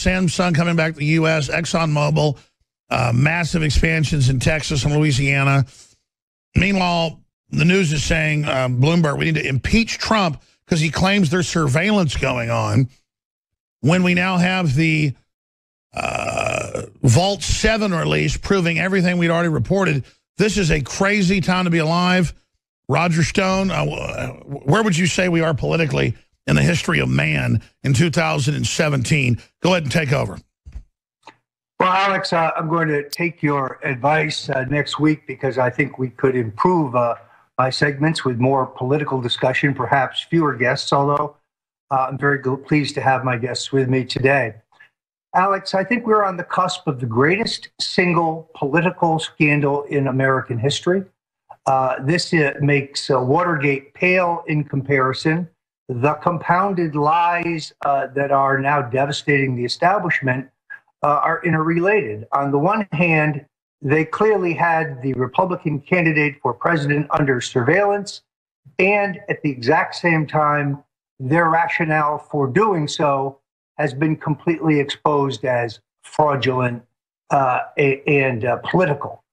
Samsung coming back to the U.S., ExxonMobil, massive expansions in Texas and Louisiana. Meanwhile, the news is saying, Bloomberg, we need to impeach Trump because he claims there's surveillance going on. When we now have the Vault7 release proving everything we'd already reported, this is a crazy time to be alive. Roger Stone, where would you say we are politically in the history of man in 2017? Go ahead and take over. Well, Alex, I'm going to take your advice next week because I think we could improve my segments with more political discussion, perhaps fewer guests, although I'm very pleased to have my guests with me today. Alex, I think we're on the cusp of the greatest single political scandal in American history. This makes Watergate pale in comparison. The compounded lies that are now devastating the establishment are interrelated. On the one hand, they clearly had the Republican candidate for president under surveillance, and at the exact same time, their rationale for doing so has been completely exposed as fraudulent and political.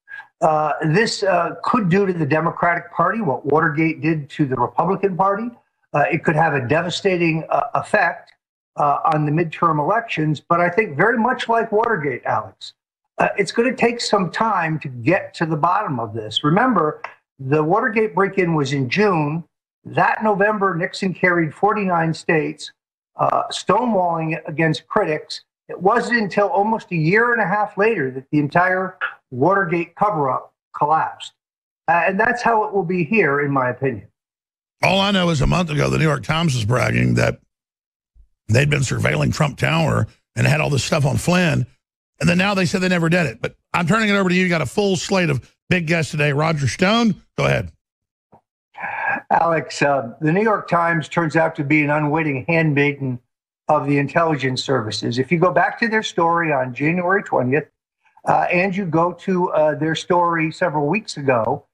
This could do to the Democratic Party what Watergate did to the Republican Party. It could have a devastating effect on the midterm elections, but I think very much like Watergate, Alex, it's going to take some time to get to the bottom of this. Remember, the Watergate break-in was in June. That November, Nixon carried 49 states, stonewalling against critics. It wasn't until almost a year and a half later that the entire Watergate cover-up collapsed. And that's how it will be here, in my opinion. All I know is a month ago, the New York Times was bragging that they'd been surveilling Trump Tower and had all this stuff on Flynn. And then now they said they never did it. But I'm turning it over to you. You got a full slate of big guests today. Roger Stone, go ahead. Alex, the New York Times turns out to be an unwitting handmaiden of the intelligence services. If you go back to their story on January 20th, and you go to their story several weeks ago,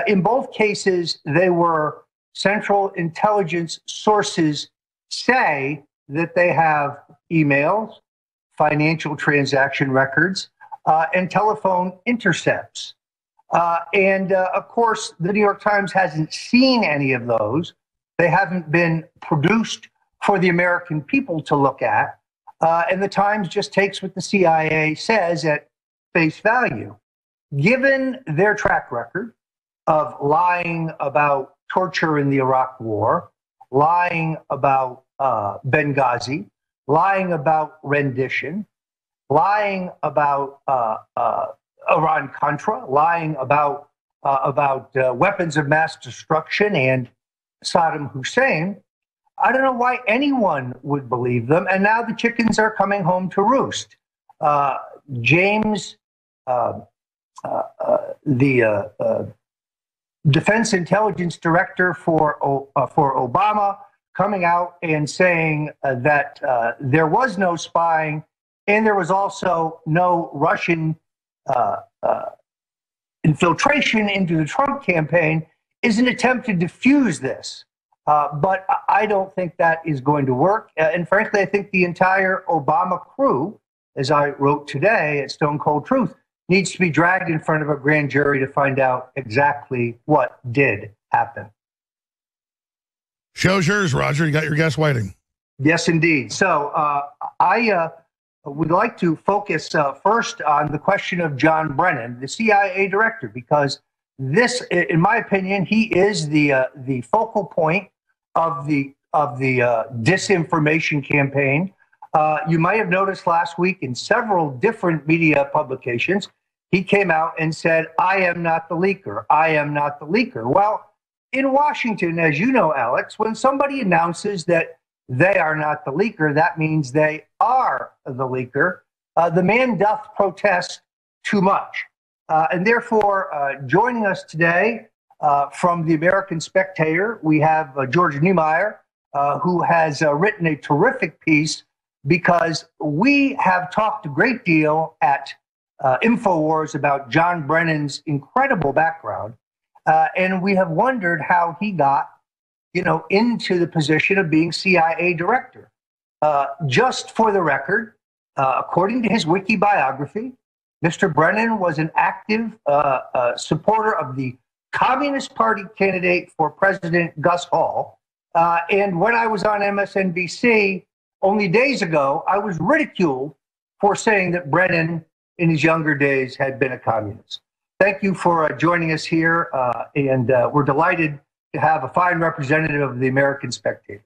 in both cases, they were Central Intelligence sources say that they have emails, financial transaction records, and telephone intercepts. Of course, the New York Times hasn't seen any of those. They haven't been produced for the American people to look at. And the Times just takes what the CIA says at face value. Given their track record of lying about torture in the Iraq War, lying about Benghazi, lying about rendition, lying about Iran-Contra, lying about weapons of mass destruction and Saddam Hussein, I don't know why anyone would believe them. And now the chickens are coming home to roost. James, the Defense Intelligence Director for Obama, coming out and saying that there was no spying and there was also no Russian infiltration into the Trump campaign, is an attempt to diffuse this. But I don't think that is going to work. And frankly, I think the entire Obama crew, as I wrote today at Stone Cold Truth, needs to be dragged in front of a grand jury to find out exactly what did happen. Show's yours, Roger. You got your guest waiting. Yes, indeed. So I would like to focus first on the question of John Brennan, the CIA director, because this, in my opinion, he is the focal point of the disinformation campaign. You might have noticed last week in several different media publications, he came out and said, "I am not the leaker. I am not the leaker." Well, in Washington, as you know, Alex, when somebody announces that they are not the leaker, that means they are the leaker. The man doth protest too much. And therefore, joining us today from the American Spectator, we have George Niemeyer, who has written a terrific piece, because we have talked a great deal at InfoWars about John Brennan's incredible background, and we have wondered how he got, into the position of being CIA director. Just for the record, According to his wiki biography, Mr. Brennan was an active supporter of the Communist Party candidate for President Gus Hall. And when I was on MSNBC only days ago, I was ridiculed for saying that Brennan in his younger days had been a communist. Thank you for joining us here, and we're delighted to have a fine representative of the American Spectator.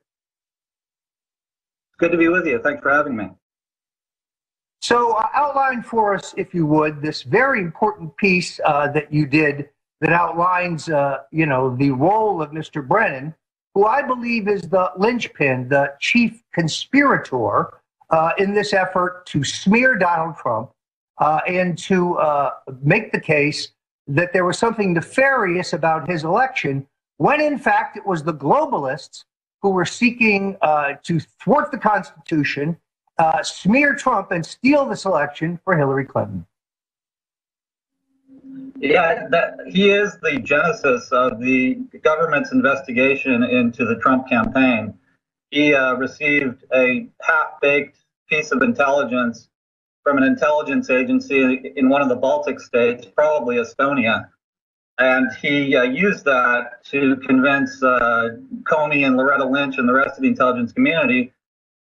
Good to be with you. Thanks for having me. So outline for us, if you would, this very important piece that you did that outlines, the role of Mr. Brennan, who I believe is the linchpin, the chief conspirator in this effort to smear Donald Trump and to make the case that there was something nefarious about his election, when in fact it was the globalists who were seeking to thwart the Constitution, smear Trump, and steal this election for Hillary Clinton. Yeah, he is the genesis of the government's investigation into the Trump campaign. He received a half-baked piece of intelligence from an intelligence agency in one of the Baltic states, probably Estonia. And he used that to convince Comey and Loretta Lynch and the rest of the intelligence community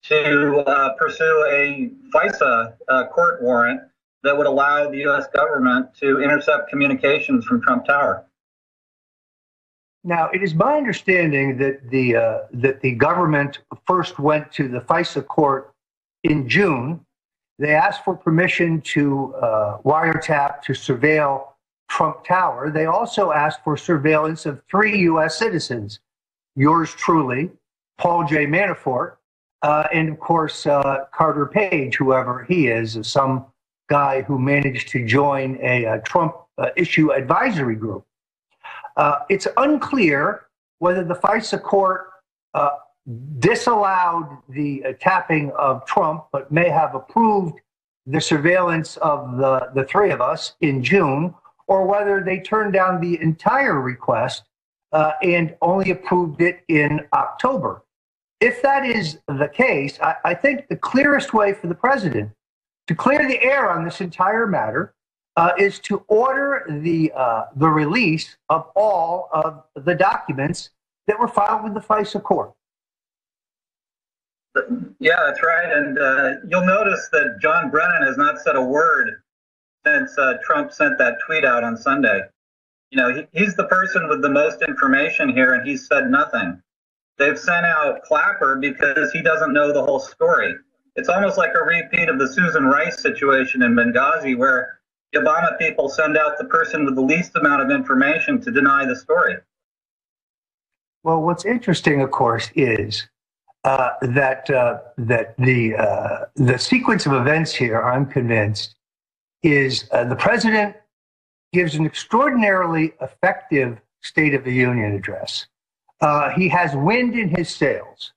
to pursue a FISA court warrant that would allow the U.S. government to intercept communications from Trump Tower. Now, it is my understanding that the government first went to the FISA court in June. They asked for permission to wiretap, to surveil Trump Tower. They also asked for surveillance of 3 U.S. citizens, yours truly, Paul J. Manafort, and of course, Carter Page, whoever he is, some guy who managed to join a Trump issue advisory group. It's unclear whether the FISA court disallowed the tapping of Trump, but may have approved the surveillance of the 3 of us in June, or whether they turned down the entire request and only approved it in October. If that is the case, I think the clearest way for the president to clear the air on this entire matter is to order the release of all of the documents that were filed with the FISA court. Yeah, that's right. And you'll notice that John Brennan has not said a word since Trump sent that tweet out on Sunday. You know, he's the person with the most information here, and he's said nothing. They've sent out Clapper because he doesn't know the whole story. It's almost like a repeat of the Susan Rice situation in Benghazi, where the Obama people send out the person with the least amount of information to deny the story. Well, what's interesting, of course, is that the sequence of events here, I'm convinced, is the president gives an extraordinarily effective State of the Union address. He has wind in his sails.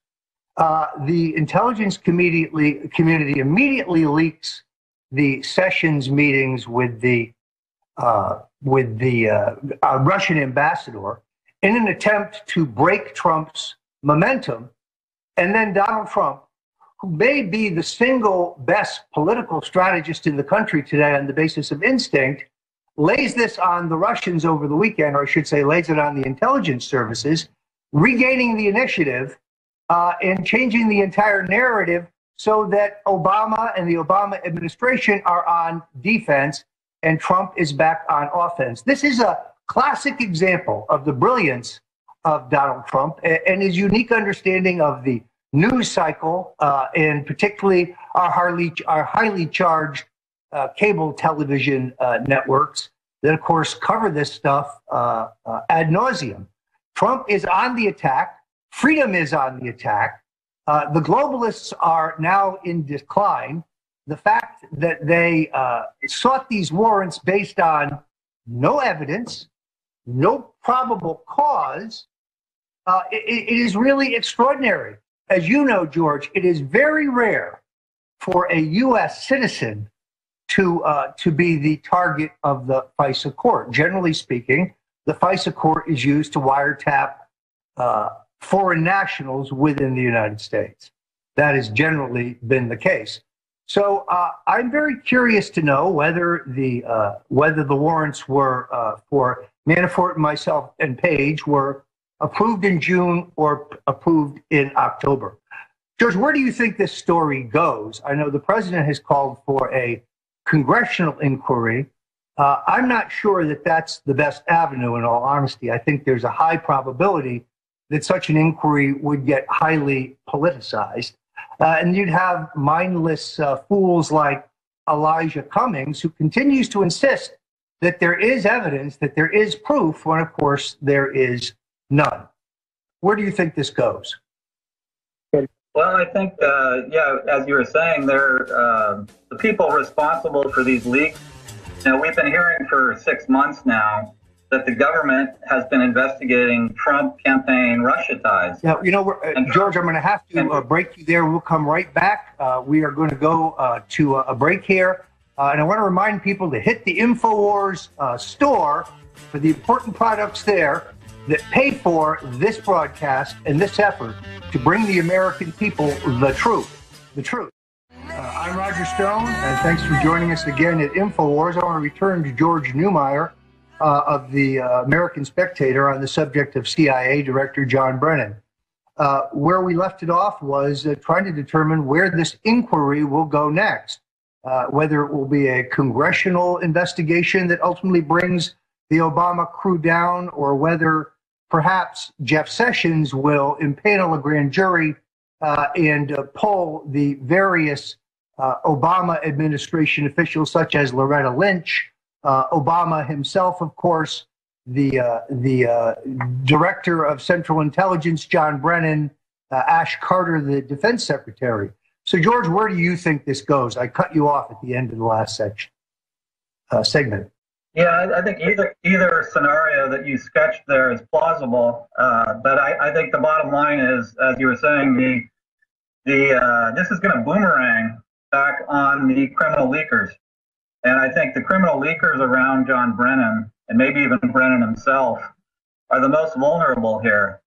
The intelligence community immediately leaks the Sessions meetings with the Russian ambassador in an attempt to break Trump's momentum. And then Donald Trump, who may be the single best political strategist in the country today on the basis of instinct, lays this on the Russians over the weekend, or I should say lays it on the intelligence services, regaining the initiative and changing the entire narrative so that Obama and the Obama administration are on defense and Trump is back on offense. This is a classic example of the brilliance of Donald Trump and his unique understanding of the news cycle and particularly our highly charged cable television networks that, of course, cover this stuff ad nauseum. Trump is on the attack. Freedom is on the attack. The globalists are now in decline. The fact that they sought these warrants based on no evidence, no probable cause, it is really extraordinary. As you know, George, it is very rare for a U.S. citizen to be the target of the FISA court. Generally speaking, the FISA court is used to wiretap foreign nationals within the United States. That has generally been the case. So I'm very curious to know whether the warrants were for Manafort and myself and Page were approved in June or approved in October. George, where do you think this story goes? I know the president has called for a congressional inquiry. I'm not sure that that's the best avenue, in all honesty. I think there's a high probability that such an inquiry would get highly politicized. And you'd have mindless fools like Elijah Cummings, who continues to insist that there is evidence, that there is proof, when, of course, there is none. Where do you think this goes? Well, I think, yeah, as you were saying, they're the people responsible for these leaks. You know, we've been hearing for 6 months now that the government has been investigating Trump campaign Russia ties. Yeah, you know, George, I'm going to have to break you there. We'll come right back. We are going to go to a break here. And I want to remind people to hit the InfoWars store for the important products there that pay for this broadcast and this effort to bring the American people the truth. The truth. I'm Roger Stone, and thanks for joining us again at InfoWars. I want to return to George Neumeyer of the American Spectator on the subject of CIA Director John Brennan. Where we left it off was trying to determine where this inquiry will go next, whether it will be a congressional investigation that ultimately brings the Obama crew down, or whether perhaps Jeff Sessions will impanel a grand jury and pull the various Obama administration officials, such as Loretta Lynch, Obama himself, of course, the director of Central Intelligence, John Brennan, Ash Carter, the defense secretary. So, George, where do you think this goes? I cut you off at the end of the last segment. Yeah, I think either scenario that you sketched there is plausible, but I think the bottom line is, as you were saying, this is going to boomerang back on the criminal leakers. And I think the criminal leakers around John Brennan, and maybe even Brennan himself, are the most vulnerable here,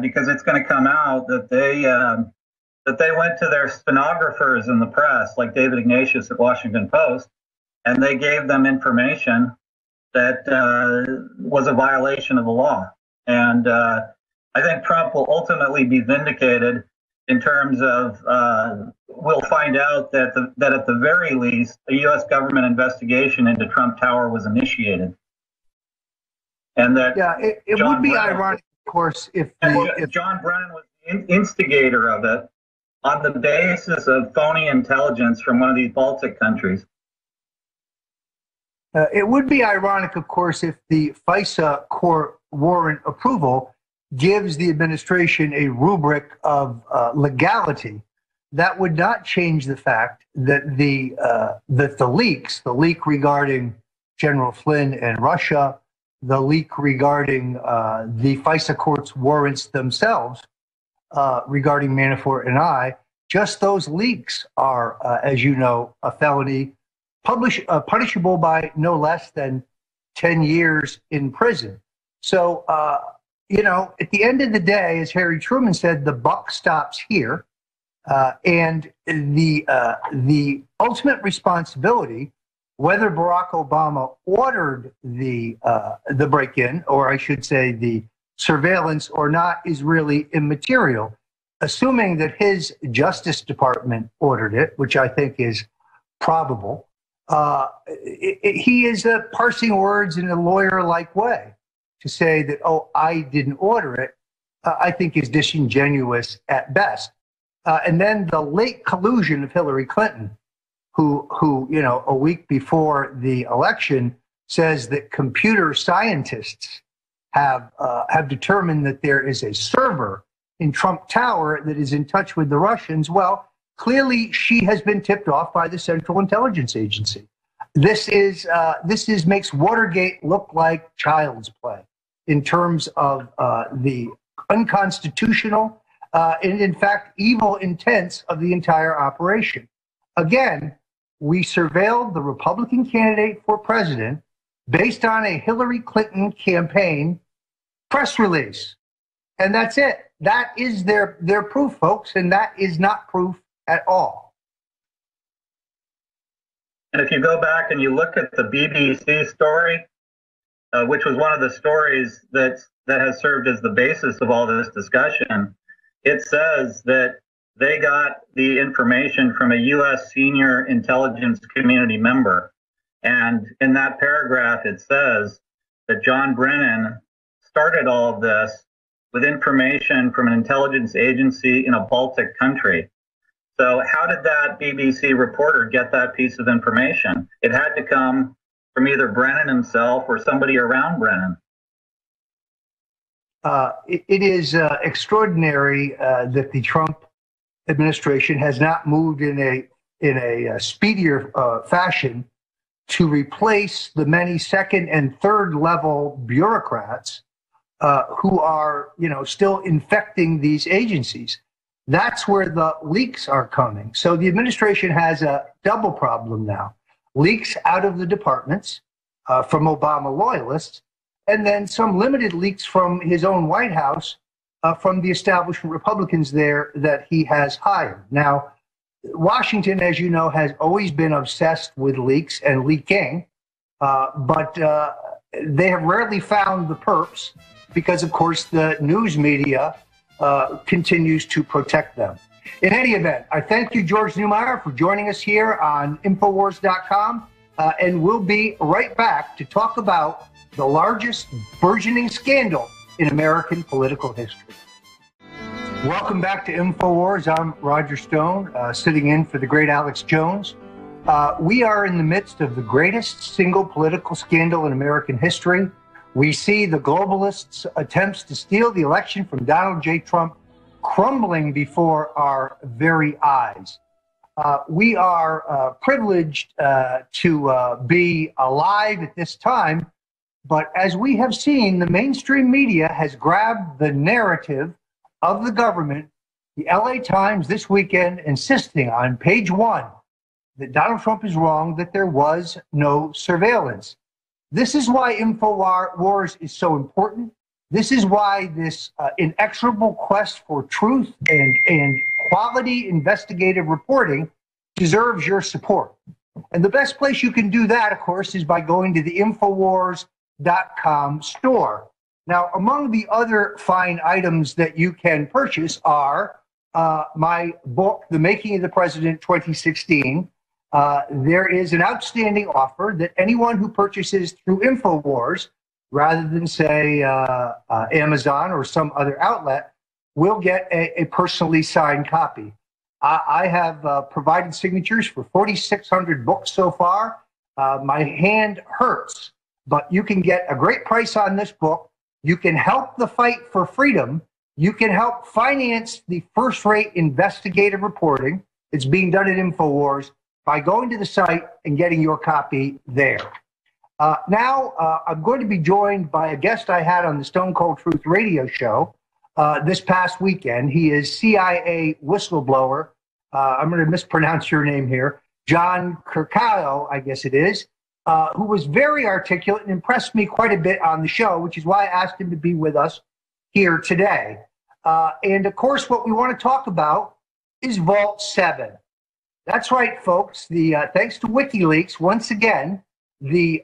because it's going to come out that they went to their stenographers in the press, like David Ignatius at Washington Post, and they gave them information that was a violation of the law. And I think Trump will ultimately be vindicated in terms of we'll find out that at the very least, a U.S. government investigation into Trump Tower was initiated. And that it would be ironic, of course, if John Brennan was the instigator of it on the basis of phony intelligence from one of these Baltic countries. It would be ironic, of course, if the FISA court warrant approval gives the administration a rubric of legality. That would not change the fact that the leak regarding General Flynn and Russia, the leak regarding the FISA court's warrants themselves regarding Manafort and I, just those leaks are, as you know, a felony, punishable by no less than 10 years in prison. So, you know, at the end of the day, as Harry Truman said, the buck stops here. And the ultimate responsibility, whether Barack Obama ordered the break-in, or I should say the surveillance or not, is really immaterial. Assuming that his Justice Department ordered it, which I think is probable, he is parsing words in a lawyer-like way. To say that, oh, I didn't order it, I think is disingenuous at best. And then the late collusion of Hillary Clinton, who you know, a week before the election says that computer scientists have determined that there is a server in Trump Tower that is in touch with the Russians. Well, clearly she has been tipped off by the Central Intelligence Agency. This makes Watergate look like child's play in terms of the unconstitutional and, in fact, evil intents of the entire operation. Again, we surveilled the Republican candidate for president based on a Hillary Clinton campaign press release. And that's it. That is their proof, folks, and that is not proof at all. And if you go back and you look at the BBC story, which was one of the stories that has served as the basis of all this discussion, it says that they got the information from a U.S. senior intelligence community member. And in that paragraph, it says that John Brennan started all of this with information from an intelligence agency in a Baltic country. So how did that BBC reporter get that piece of information? It had to come from either Brennan himself or somebody around Brennan. It is extraordinary that the Trump administration has not moved in a speedier fashion to replace the many second and third level bureaucrats who are, still infecting these agencies. That's where the leaks are coming. So the administration has a double problem now. Leaks out of the departments from Obama loyalists, and then some limited leaks from his own White House from the establishment Republicans there that he has hired. Now, Washington, as you know, has always been obsessed with leaks and leaking, but they have rarely found the perps because, of course, the news media continues to protect them. In any event, I thank you, George Neumeier, for joining us here on Infowars.com, and we'll be right back to talk about the largest burgeoning scandal in American political history. Welcome back to Infowars. I'm Roger Stone, sitting in for the great Alex Jones. We are in the midst of the greatest single political scandal in American history. We see the globalists' attempts to steal the election from Donald J. Trump crumbling before our very eyes. We are privileged to be alive at this time, but as we have seen, the mainstream media has grabbed the narrative of the government. The LA Times this weekend insisting on page 1 that Donald Trump is wrong, that there was no surveillance. This is why Infowars is so important. This is why this inexorable quest for truth and quality investigative reporting deserves your support. And the best place you can do that, of course, is by going to the Infowars.com store. Now, among the other fine items that you can purchase are my book, The Making of the President 2016. There is an outstanding offer that anyone who purchases through Infowars, rather than, say, Amazon or some other outlet, will get a personally signed copy. I have provided signatures for 4,600 books so far. My hand hurts, but you can get a great price on this book. You can help the fight for freedom. You can help finance the first-rate investigative reporting that's being done at Infowars by going to the site and getting your copy there. Now, I'm going to be joined by a guest I had on the Stone Cold Truth radio show this past weekend. He is CIA whistleblower. I'm going to mispronounce your name here. John Kirkao, I guess it is, who was very articulate and impressed me quite a bit on the show, which is why I asked him to be with us here today. And of course, what we want to talk about is Vault7. That's right, folks. Thanks to Wikileaks, once again, the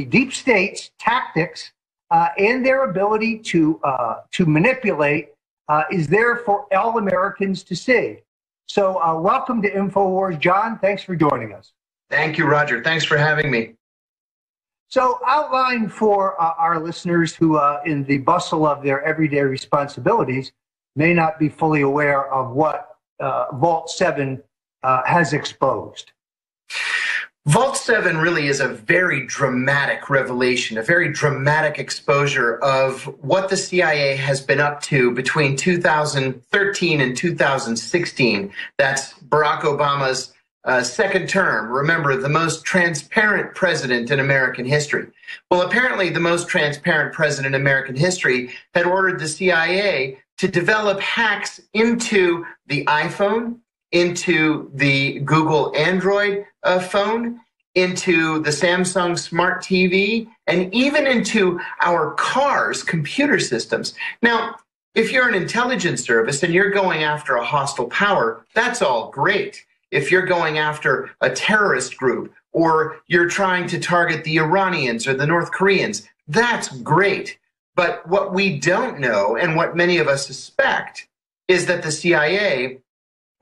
deep state's tactics and their ability to manipulate is there for all Americans to see. So welcome to Infowars, John. Thanks for joining us. Thank you, Roger. Thanks for having me. So outline for our listeners who, in the bustle of their everyday responsibilities, may not be fully aware of what Vault7 has exposed. Vault7 really is a very dramatic revelation, a very dramatic exposure of what the CIA has been up to between 2013 and 2016. That's Barack Obama's second term. Remember, the most transparent president in American history. Well, apparently the most transparent president in American history had ordered the CIA to develop hacks into the iPhone, into the Google Android phone, into the Samsung Smart TV, and even into our cars' computer systems. Now, if you're an intelligence service and you're going after a hostile power, that's all great. if you're going after a terrorist group or you're trying to target the Iranians or the North Koreans. That's great. But what we don't know, and what many of us suspect, is that the CIA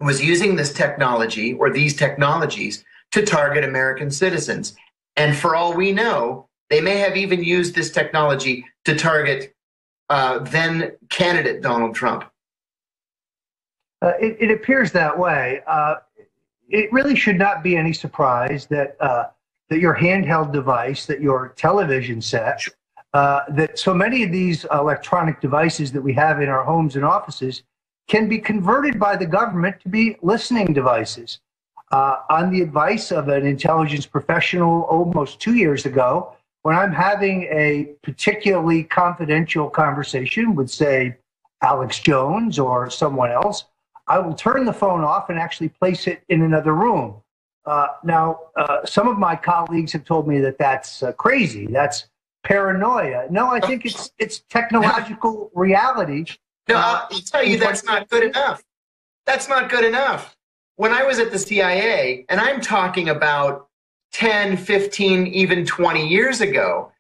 was using this technology or these technologies to target American citizens. And for all we know, they may have even used this technology to target then candidate Donald Trump. It appears that way. It really should not be any surprise that that your handheld device, that your television set, that so many of these electronic devices that we have in our homes and offices can be converted by the government to be listening devices. On the advice of an intelligence professional almost 2 years ago, when I'm having a particularly confidential conversation with, say, Alex Jones or someone else, I will turn the phone off and actually place it in another room. Now, some of my colleagues have told me that that's crazy. That's paranoia. No, I think it's technological reality. No, I'll tell you, that's not good enough. That's not good enough. When I was at the CIA, and I'm talking about 10, 15, even 20 years ago,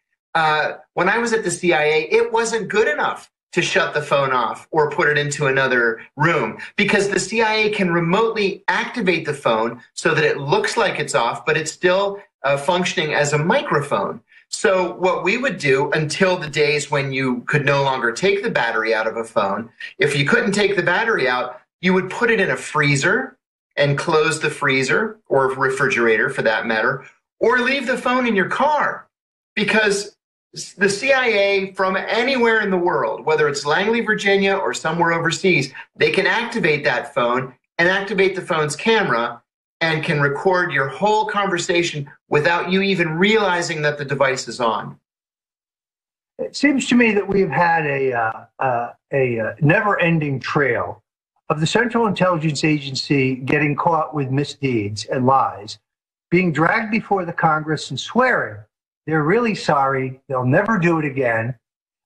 when I was at the CIA, it wasn't good enough to shut the phone off or put it into another room, because the CIA can remotely activate the phone so that it looks like it's off, but it's still functioning as a microphone. So what we would do until the days when you could no longer take the battery out of a phone, if you couldn't take the battery out, you would put it in a freezer and close the freezer, or refrigerator for that matter, or leave the phone in your car, because the CIA from anywhere in the world, whether it's Langley, Virginia, or somewhere overseas, they can activate that phone and activate the phone's camera and can record your whole conversation without you even realizing that the device is on. It seems to me that we've had a never-ending trail of the Central Intelligence Agency getting caught with misdeeds and lies, being dragged before the Congress and swearing they're really sorry, they'll never do it again.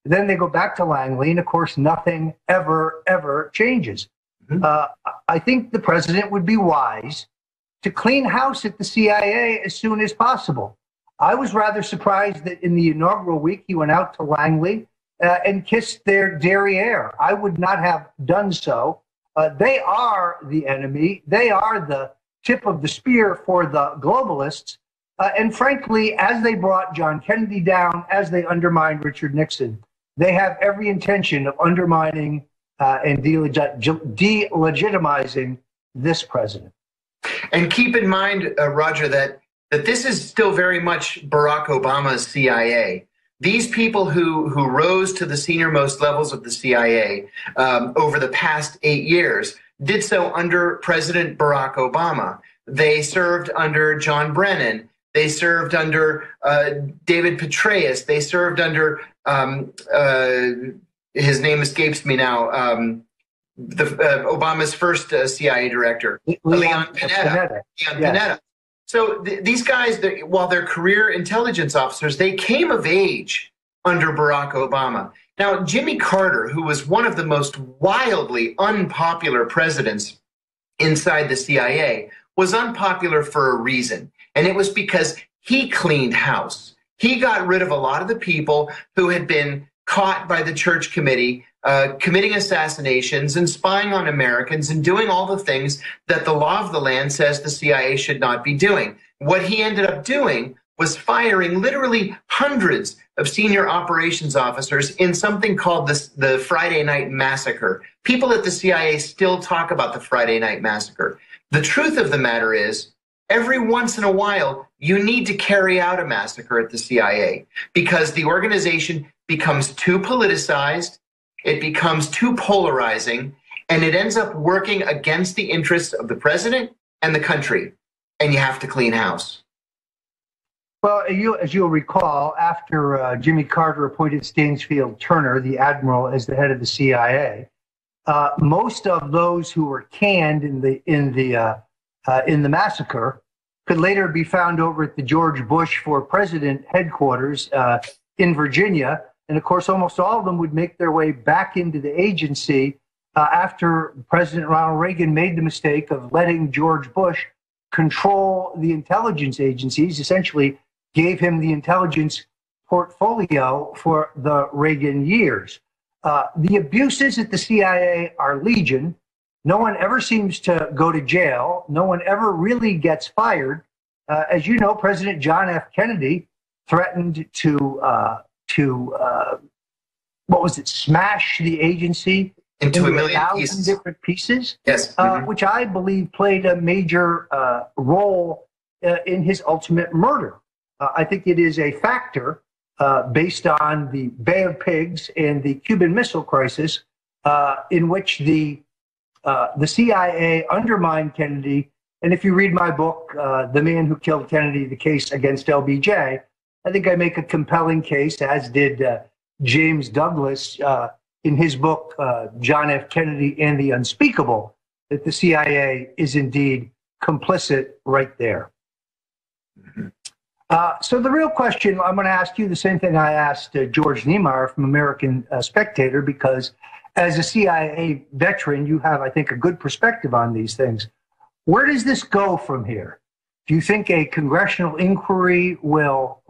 And then they go back to Langley, and of course, nothing ever changes. Mm-hmm. I think the president would be wise to clean house at the CIA as soon as possible. I was rather surprised that in the inaugural week, he went out to Langley and kissed their derriere. I would not have done so. They are the enemy. They are the tip of the spear for the globalists. And frankly, as they brought John Kennedy down, as they undermined Richard Nixon, they have every intention of undermining and delegitimizing this president. And keep in mind, Roger, that this is still very much Barack Obama's CIA. These people who rose to the senior-most levels of the CIA over the past 8 years did so under President Barack Obama. They served under John Brennan. They served under David Petraeus. They served under, his name escapes me now, Obama's first CIA director, Leon Panetta. Panetta. So these guys, while they're career intelligence officers, they came of age under Barack Obama. Now, Jimmy Carter, who was one of the most wildly unpopular presidents inside the CIA, was unpopular for a reason. And it was because he cleaned house. He got rid of a lot of the people who had been caught by the church committee committing assassinations and spying on Americans and doing all the things that the law of the land says the CIA should not be doing. What he ended up doing was firing literally hundreds of senior operations officers in something called the Friday Night Massacre. People at the CIA still talk about the Friday Night Massacre. The truth of the matter is, every once in a while, you need to carry out a massacre at the CIA because the organization becomes too politicized, it becomes too polarizing, and it ends up working against the interests of the president and the country, and you have to clean house. Well, as you'll recall, after Jimmy Carter appointed Stansfield Turner, the admiral, as the head of the CIA, most of those who were canned in the massacre could later be found over at the George Bush for President headquarters in Virginia. And of course, almost all of them would make their way back into the agency after President Ronald Reagan made the mistake of letting George Bush control the intelligence agencies, essentially gave him the intelligence portfolio for the Reagan years. The abuses at the CIA are legion. No one ever seems to go to jail. No one ever really gets fired. As you know, President John F. Kennedy threatened to what was it, smash the agency into a million 1,000 pieces. different pieces, Yes. which I believe played a major role in his ultimate murder. I think it is a factor based on the Bay of Pigs and the Cuban Missile Crisis, in which the CIA undermined Kennedy. And if you read my book, The Man Who Killed Kennedy, The Case Against LBJ, I think I make a compelling case, as did James Douglas in his book, John F. Kennedy and the Unspeakable, that the CIA is indeed complicit right there. So the real question, I'm going to ask you the same thing I asked George Niemeyer from American Spectator, because as a CIA veteran, you have, I think, a good perspective on these things. Where does this go from here? Do you think a congressional inquiry will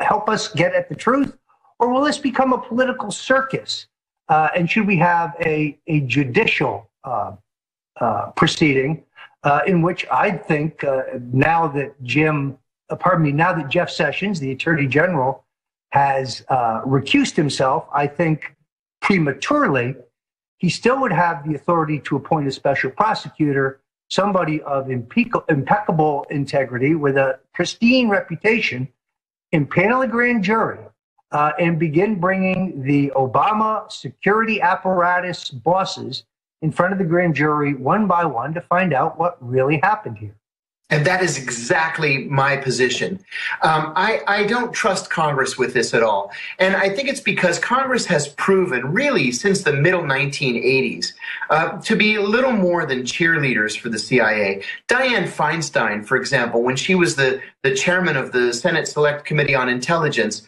help us get at the truth, or will this become a political circus? And should we have a judicial proceeding in which I think now that Jeff Sessions, the Attorney General, has recused himself, I think prematurely, he still would have the authority to appoint a special prosecutor, somebody of impeccable integrity with a pristine reputation, impanel a grand jury, and begin bringing the Obama security apparatus bosses in front of the grand jury one by one to find out what really happened here. And that is exactly my position. I don't trust Congress with this at all. And I think it's because Congress has proven, really, since the middle 1980s, to be little more than cheerleaders for the CIA. Dianne Feinstein, for example, when she was the chairman of the Senate Select Committee on Intelligence,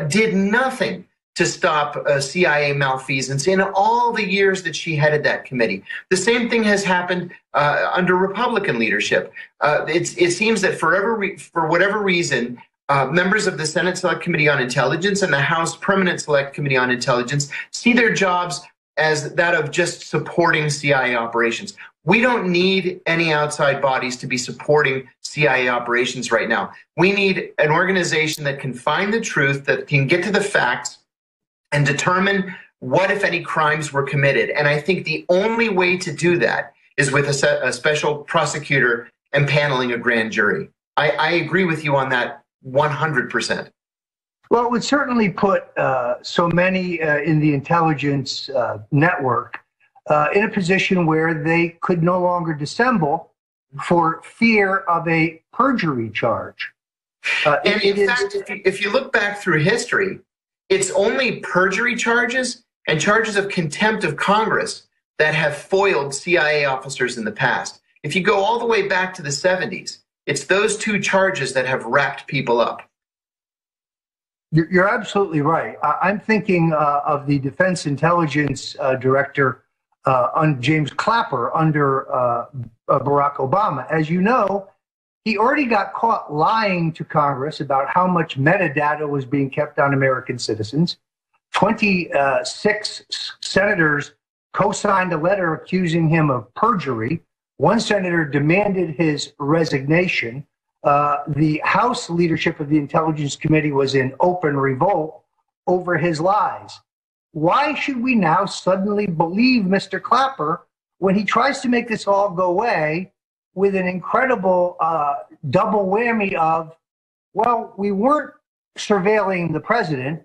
did nothing to stop CIA malfeasance in all the years that she headed that committee. The same thing has happened under Republican leadership. It seems that for whatever reason, members of the Senate Select Committee on Intelligence and the House Permanent Select Committee on Intelligence see their jobs as that of just supporting CIA operations. We don't need any outside bodies to be supporting CIA operations right now. We need an organization that can find the truth, that can get to the facts, and determine what, if any, crimes were committed. And I think the only way to do that is with a special prosecutor and paneling a grand jury. I agree with you on that 100%. Well, it would certainly put so many in the intelligence network in a position where they could no longer dissemble for fear of a perjury charge. And in fact, if you look back through history, it's only perjury charges and charges of contempt of Congress that have foiled CIA officers in the past. If you go all the way back to the 70s, it's those two charges that have wrapped people up. You're absolutely right. I'm thinking of the Defense Intelligence Director, James Clapper, under Barack Obama. As you know, he already got caught lying to Congress about how much metadata was being kept on American citizens. 26 senators co-signed a letter accusing him of perjury. One senator demanded his resignation. The House leadership of the Intelligence Committee was in open revolt over his lies. Why should we now suddenly believe Mr. Clapper when he tries to make this all go away with an incredible double whammy of, well, we weren't surveilling the president,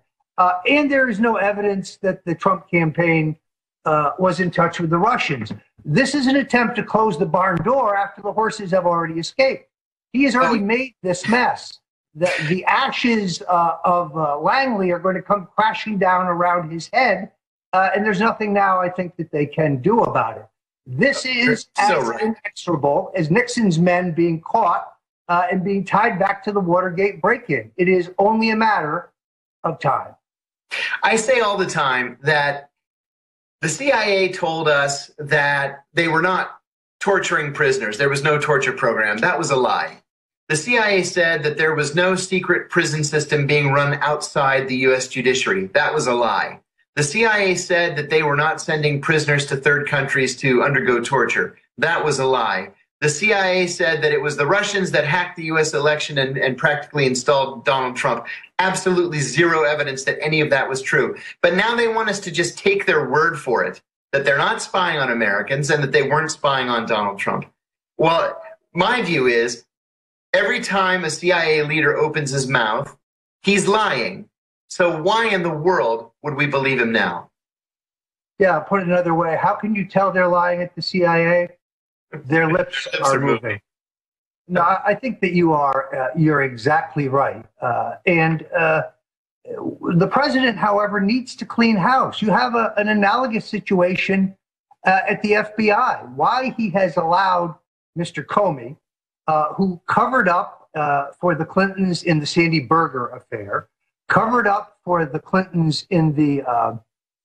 and there is no evidence that the Trump campaign was in touch with the Russians. This is an attempt to close the barn door after the horses have already escaped. He has already made this mess. The ashes of Langley are going to come crashing down around his head, and there's nothing now, I think, that they can do about it. This is as inexorable as Nixon's men being caught and being tied back to the Watergate break-in. It is only a matter of time. I say all the time that the CIA told us that they were not torturing prisoners. There was no torture program. That was a lie. The CIA said that there was no secret prison system being run outside the U.S. judiciary. That was a lie. The CIA said that they were not sending prisoners to third countries to undergo torture. That was a lie. The CIA said that it was the Russians that hacked the U.S. election and practically installed Donald Trump. Absolutely zero evidence that any of that was true. But now they want us to just take their word for it, that they're not spying on Americans and that they weren't spying on Donald Trump. Well, my view is every time a CIA leader opens his mouth, he's lying. So why in the world would we believe him now? Yeah, put it another way, how can you tell they're lying at the CIA? Their lips are moving. No, I think that you're exactly right. And the president, however, needs to clean house. You have an analogous situation at the FBI. Why he has allowed Mr. Comey, who covered up for the Clintons in the Sandy Berger affair, covered up for the Clintons in the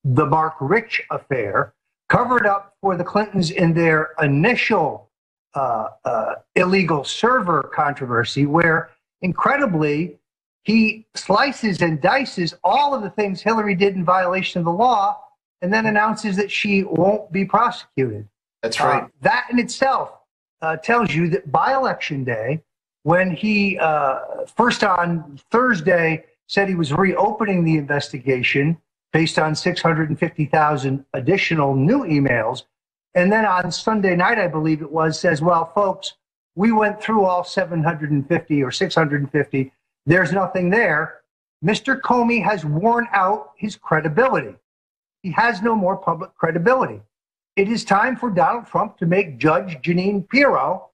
Mark Rich affair, covered up for the Clintons in their initial illegal server controversy, where incredibly he slices and dices all of the things Hillary did in violation of the law and then announces that she won't be prosecuted. That's right. That in itself tells you that by Election Day, when he first on Thursday said he was reopening the investigation based on 650,000 additional new emails, and then on Sunday night, I believe it was, says, well, folks, we went through all 750 or 650. There's nothing there. Mr. Comey has worn out his credibility. He has no more public credibility. It is time for Donald Trump to make Judge Jeanine Pirro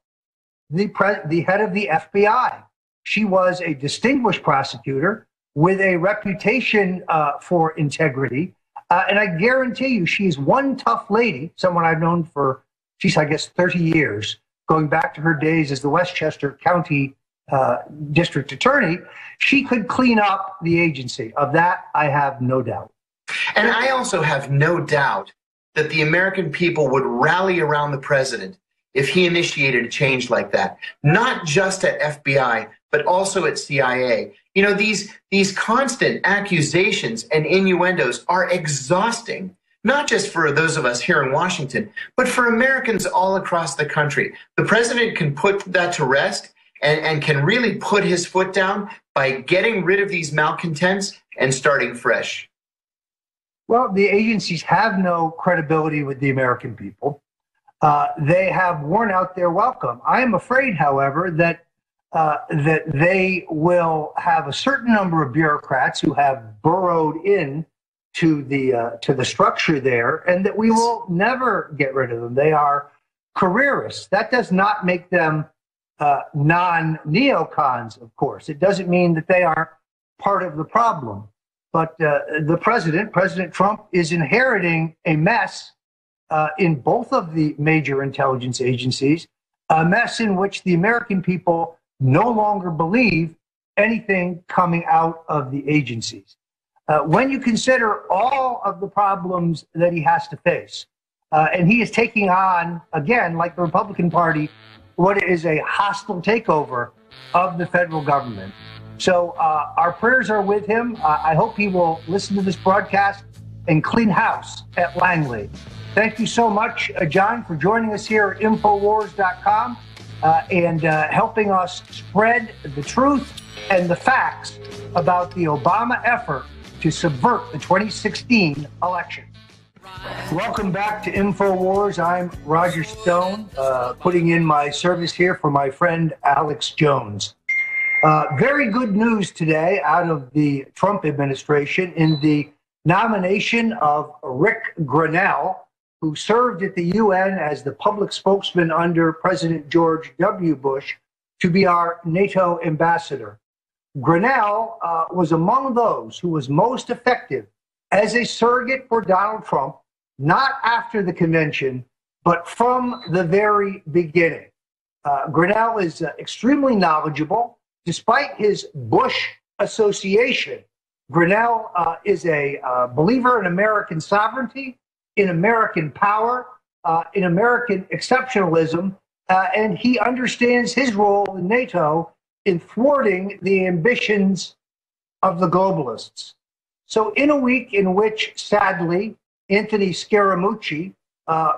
the head of the FBI. She was a distinguished prosecutor with a reputation for integrity. And I guarantee you, she's one tough lady, someone I've known for, geez, I guess 30 years, going back to her days as the Westchester County District Attorney. She could clean up the agency. Of that, I have no doubt. And I also have no doubt that the American people would rally around the president if he initiated a change like that, not just at FBI, but also at CIA. You know, these constant accusations and innuendos are exhausting, not just for those of us here in Washington, but for Americans all across the country. The president can put that to rest and can really put his foot down by getting rid of these malcontents and starting fresh. Well, the agencies have no credibility with the American people. They have worn out their welcome. I am afraid, however, that they will have a certain number of bureaucrats who have burrowed in to the structure there, and that we will never get rid of them. They are careerists. That does not make them non-neocons, of course. It doesn't mean that they are part of the problem. But the President Trump, is inheriting a mess in both of the major intelligence agencies, a mess in which the American people no longer believe anything coming out of the agencies. When you consider all of the problems that he has to face, and he is taking on, again, like the Republican Party, what is a hostile takeover of the federal government. So our prayers are with him. I hope he will listen to this broadcast and clean house at Langley. Thank you so much, John, for joining us here at Infowars.com and helping us spread the truth and the facts about the Obama effort to subvert the 2016 election. Welcome back to InfoWars. I'm Roger Stone, putting in my service here for my friend Alex Jones. Very good news today out of the Trump administration in the nomination of Rick Grenell, who served at the UN as the public spokesman under President George W. Bush, to be our NATO ambassador. Grenell was among those who was most effective as a surrogate for Donald Trump, not after the convention, but from the very beginning. Grenell is extremely knowledgeable. Despite his Bush association, Grenell is a believer in American sovereignty, in American power, in American exceptionalism, and he understands his role in NATO in thwarting the ambitions of the globalists. So in a week in which, sadly, Anthony Scaramucci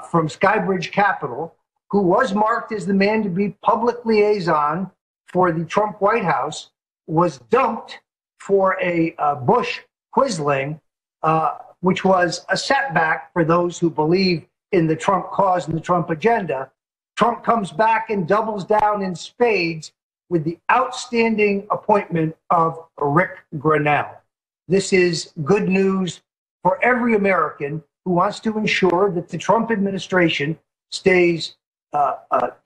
from Skybridge Capital, who was marked as the man to be public liaison for the Trump White House, was dumped for a Bush quisling, which was a setback for those who believe in the Trump cause and the Trump agenda. Trump comes back and doubles down in spades with the outstanding appointment of Rick Grenell. This is good news for every American who wants to ensure that the Trump administration stays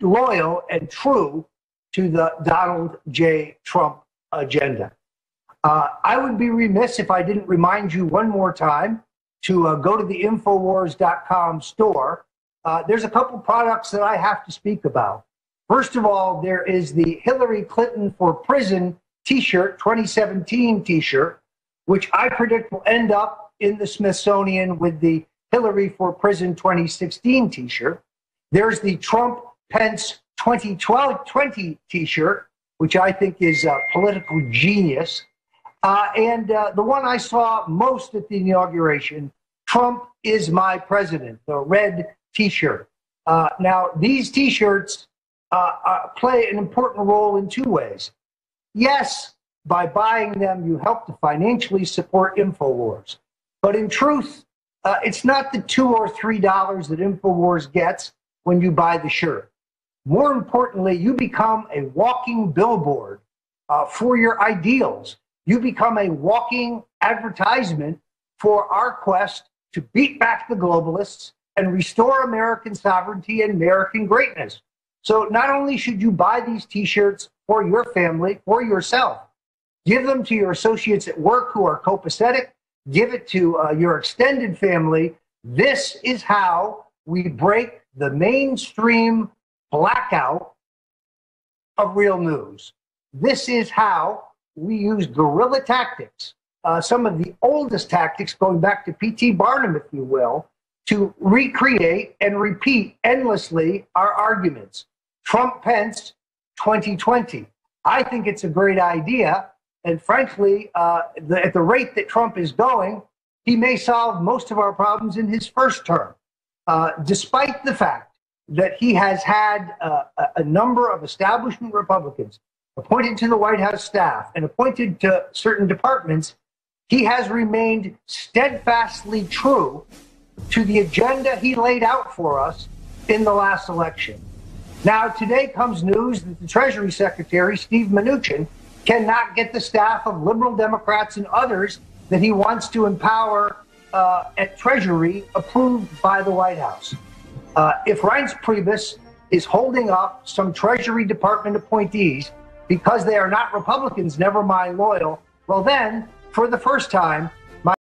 loyal and true to the Donald J. Trump agenda. I would be remiss if I didn't remind you one more time to go to the Infowars.com store. There's a couple products that I have to speak about. First of all, there is the Hillary Clinton for Prison t-shirt, 2017 t-shirt, which I predict will end up in the Smithsonian with the Hillary for Prison 2016 t-shirt. There's the Trump Pence 2020 t-shirt, which I think is a political genius. And the one I saw most at the inauguration, Trump is my president, the red t-shirt. Now, these t-shirts play an important role in two ways. Yes, by buying them, you help to financially support InfoWars. But in truth, it's not the $2 or $3 that InfoWars gets when you buy the shirt. More importantly, you become a walking billboard for your ideals. You become a walking advertisement for our quest to beat back the globalists and restore American sovereignty and American greatness. So not only should you buy these t-shirts for your family, for yourself, give them to your associates at work who are copacetic, give it to your extended family. This is how we break the mainstream blackout of real news. This is how we use guerrilla tactics, some of the oldest tactics going back to P.T. Barnum, if you will, to recreate and repeat endlessly our arguments. Trump Pence 2020. I think it's a great idea. And frankly, at the rate that Trump is going, he may solve most of our problems in his first term, despite the fact that he has had a number of establishment Republicans appointed to the White House staff and appointed to certain departments. He has remained steadfastly true to the agenda he laid out for us in the last election. Now, today comes news that the Treasury Secretary, Steve Mnuchin, cannot get the staff of liberal Democrats and others that he wants to empower at Treasury approved by the White House. If Reince Priebus is holding up some Treasury Department appointees because they are not Republicans, never mind loyal, well then, for the first time,